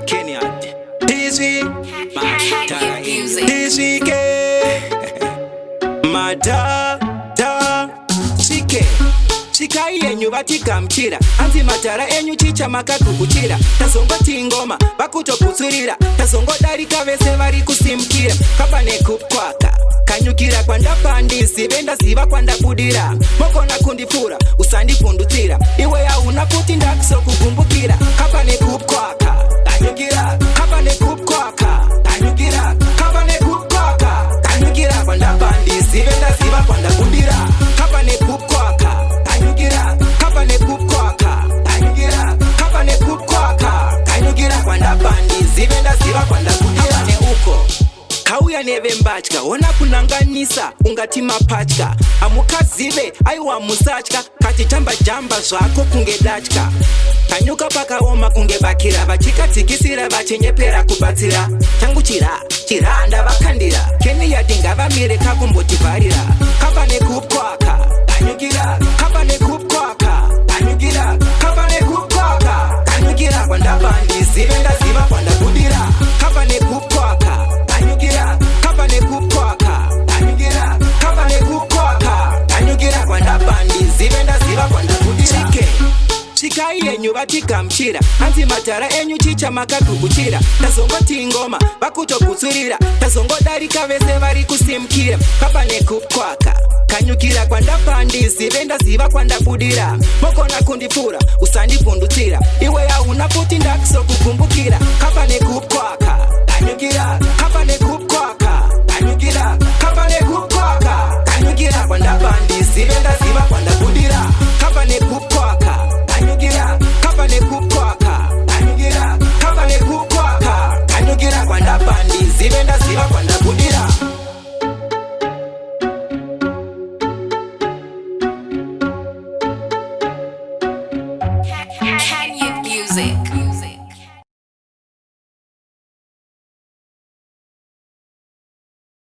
Kenya. This week, my time. This week, my da sike. Sika yenyu batikamchira anzi matara enyu chicha makakukuchira tasongo tingoma bakutokusurira tasongo darika vese vari kusimukira kapane kukwaka kanyukira kwandapandisi venda ziva kwandabudira mokona kundipfura usandipundutira iwe yauna kuti ndakusokugumbukira kapane kukwaka kanyukira kapane kukwaka kanyukira kapane kukwaka kanyukira kwandapandisi venda ziva kwandabudira kapane kukwaka kanyukira kapane kukwaka kanyukira kapane kukwaka kanyukira kwandapandisi venda ziva kwandabudira kapane uko kauya nevembatya ona kunanganisa ungati mapatya amukazive aiwa musatya kati jamba zvako kunge datya kanyuka pakaoma kunge bakira vachikatsikisira vachinyepera kubatsira changu chiranda vakandira keni yati ngavamire kakumbotivharira kapane kukwaka kanyukira kapane kukwaka kanyukira kapane kukwaka kanyukira kwandabandisive ndaziva kwandabudira kapane kukwaka kanyukira kapane kukwaka kanyukira kapane kukwaka kanyukira kwandabandisive ndaziva kwandabudira chikai yenyu vatikamchira anzi matara enyu chicha makakukuchira tasongoti ngoma vakutokusurira tasongodarika vese vari kusimukira kapane kukwaka kanyukira kwandapandisive ndaziva kwandabudira mokona kundipfura usandipundutira iwe yauna kuti ndakusokugumbukira kapane kukwaka